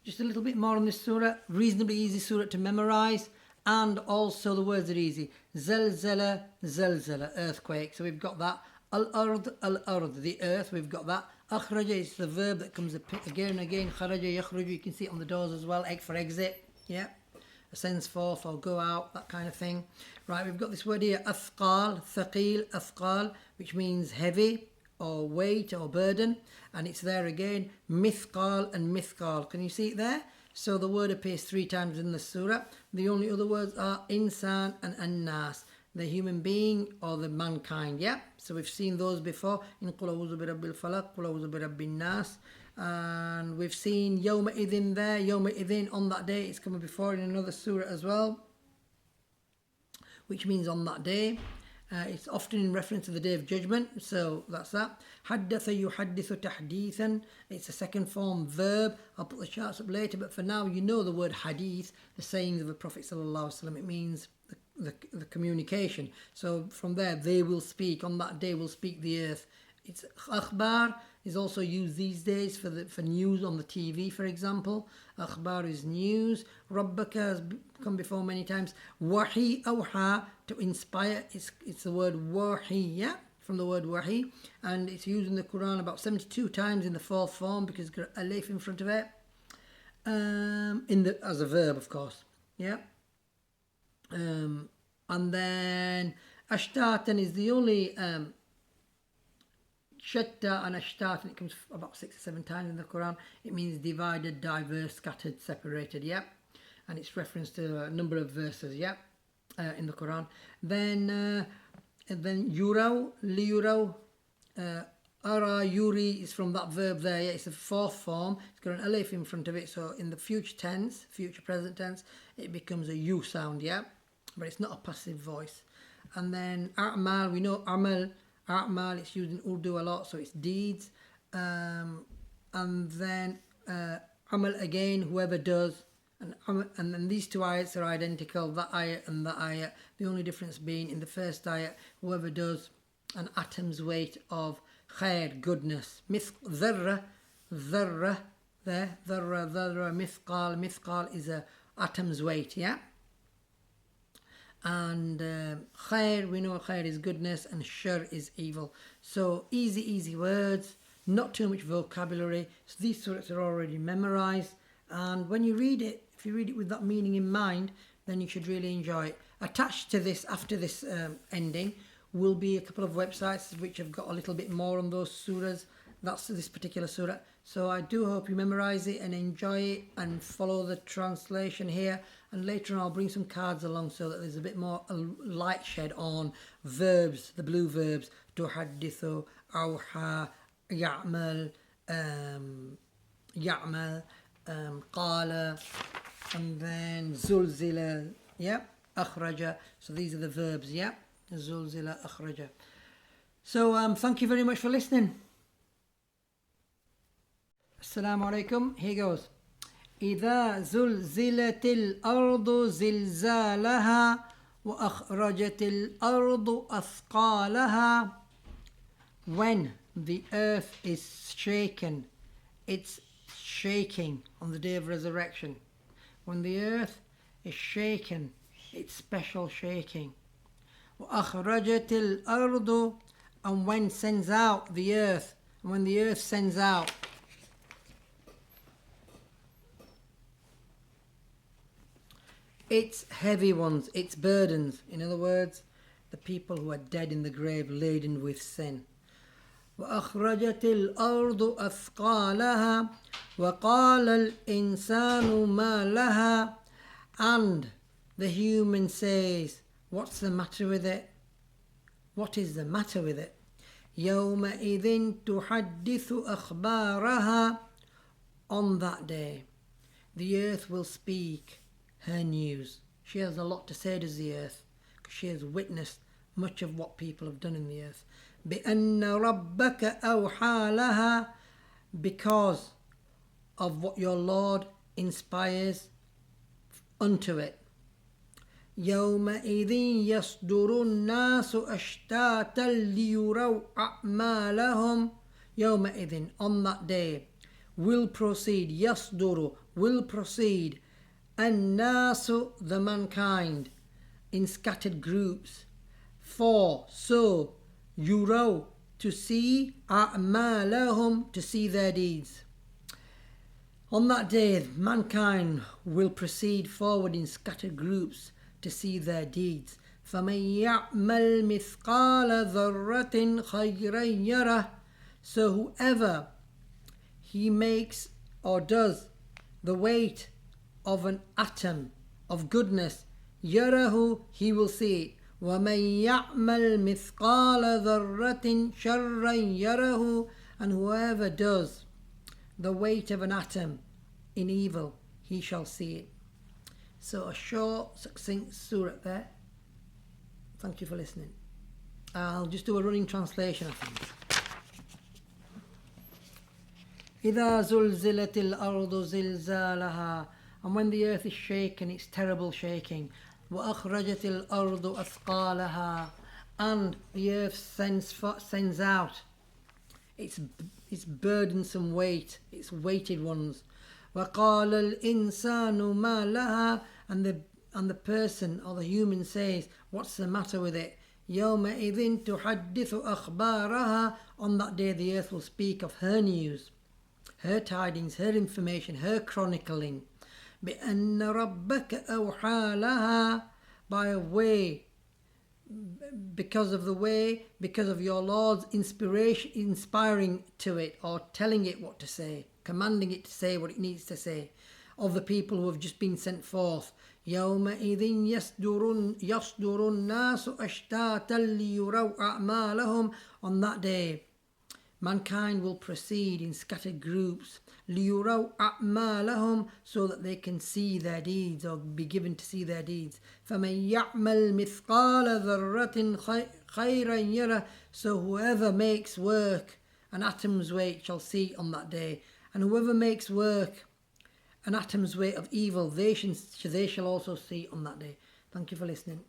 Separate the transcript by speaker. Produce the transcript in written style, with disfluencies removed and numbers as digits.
Speaker 1: just a little bit more on this surah. Reasonably easy surah to memorize, and also the words are easy. Zilzala, zilzala, earthquake. So we've got that. Al-ard, the earth, we've got that. Akhraja is the verb that comes again and again. Kharaja, yakhruju, you can see it on the doors as well. Egg for exit, yeah. Ascends forth or go out, that kind of thing. Right, we've got this word here, athqal, thaqil, athqal, which means heavy or weight or burden. And it's there again, mithqal and mithqal. Can you see it there? So the word appears 3 times in the surah. The only other words are insan and annas, the human being or the mankind, yeah? So we've seen those before in Qul a'udhu bi rabbil falaq, Qul a'udhu bi rabbin nas. And we've seen Yawma idhin there, Yawma idhin, on that day. It's coming before in another surah as well, which means on that day. It's often in reference to the Day of Judgment, so that's that. Haddatha yuhaddithu tahdithan. It's a second form verb. I'll put the charts up later, but for now you know the word hadith, the sayings of the Prophet ﷺ. It means the communication. So from there, they will speak. On that day will speak the earth. It's akhbar is also used these days for news on the TV, for example. Akhbar is news. Rabbaka has come before many times. Wahi, awha, to inspire. It's the word wahi, yeah, from the word wahi, and it's used in the Quran about 72 times in the 4th form because it's got alif in front of it. As a verb, of course, yeah. And then ashtatan is the only shatta and ashtat, and it comes about 6 or 7 times in the Quran. It means divided, diverse, scattered, separated, yeah. And it's reference to a number of verses, yeah, in the Quran. Then yurau, liyurau, ara, yuri is from that verb there, yeah. It's a 4th form. It's got an alif in front of it, so in the future tense, future present tense, it becomes a u sound, yeah. But it's not a passive voice. And then a'mal, we know amal, it's used in Urdu a lot, so it's deeds. And then amal again, whoever does. And then these 2 ayats are identical, that ayat and that ayat. The only difference being in the first ayat, whoever does an atom's weight of khair, goodness. Dharra, there, dharra, mithqal is a atom's weight, yeah. And khair, we know khair is goodness and shar is evil. So easy words, not too much vocabulary. So these surahs are already memorized, and when you read it, if you read it with that meaning in mind, then you should really enjoy it. Attached to this, after this ending, will be a couple of websites which have got a little bit more on those surahs. That's this particular surah. So I do hope you memorize it and enjoy it and follow the translation here. And later on I'll bring some cards along so that there's a bit more light shed on verbs, the blue verbs. Tuhaddithu, awha, ya'mal, qala, and then zulzila, yeah, akhraja. So these are the verbs, yeah, zulzila, akhraja. So thank you very much for listening. Assalamu alaikum. Here goes. إذا زلزلت الأرض زلزالها وأخرجت الأرض أثقالها. When the earth is shaken, it's shaking on the day of resurrection. When the earth is shaken, it's special shaking. وأخرجت الأرض, and when sends out the earth, and when the earth sends out its heavy ones, its burdens. In other words, the people who are dead in the grave, laden with sin. وأخرجت الأرض أثقالها وقال الإنسان ما لها. And the human says, what's the matter with it? What is the matter with it? يومئذ تحدث أخبارها. On that day, the earth will speak her news. She has a lot to say, does the earth, because she has witnessed much of what people have done in the earth. بأن ربك أوحى لها, because of what your Lord inspires unto it. يومئذ يصدر الناس أشتاتا ليروا أعمالهم. يومئذ, on that day, will proceed, yasduru, will proceed, الناس, the mankind, in scattered groups, for, so, yuraw, to see, a'malahum, to see their deeds. On that day, mankind will proceed forward in scattered groups to see their deeds. فَمَنْ يَعْمَلْ مِثْقَالَ ذَرَّةٍ خَيْرًا يَرَهُ. So whoever he makes or does the weight of an atom of goodness, يَرَهُ, he will see it. وَمَنْ يَعْمَلْ مِثْقَالَ ذَرَّةٍ شَرًّا يَرَهُ. And whoever does the weight of an atom in evil, he shall see it. So a short, succinct surah there. Thank you for listening. I'll just do a running translation, I think. إِذَا زُلْزِلَتِ الْأَرْضُ زِلْزَالَهَا. And when the earth is shaken, it's terrible shaking. وَأَخْرَجَتِ الْأَرْضُ أَثْقَالَهَا. And the earth sends out its burdensome weight, its weighted ones. وَقَالَ الْإِنسَانُ مَا لَهَا. And the person or the human says, what's the matter with it? يَوْمَئِذٍ تُحَدِّثُ أَخْبَارَهَا. On that day the earth will speak of her news, her tidings, her information, her chronicling. بِأَنَّ رَبَّكَ أَوْحَى لَهَا. Because of your Lord's inspiring to it, or telling it what to say, commanding it to say what it needs to say, of the people who have just been sent forth. يَوْمَئِذٍ يَصْدُرُ النَّاسُ أَشْتَاتًا لِيُرَوْا أَعْمَالَهُم. On that day, mankind will proceed in scattered groups, لِيُرَوْا أَعْمَالَهُم, so that they can see their deeds, or be given to see their deeds. فَمَنْ يَعْمَلْ مِثْقَالَ ذَرَّةٍ خَيْرًا يَرَهُ. So whoever makes work an atom's weight shall see on that day. And whoever makes work an atom's weight of evil, they shall also see on that day. Thank you for listening.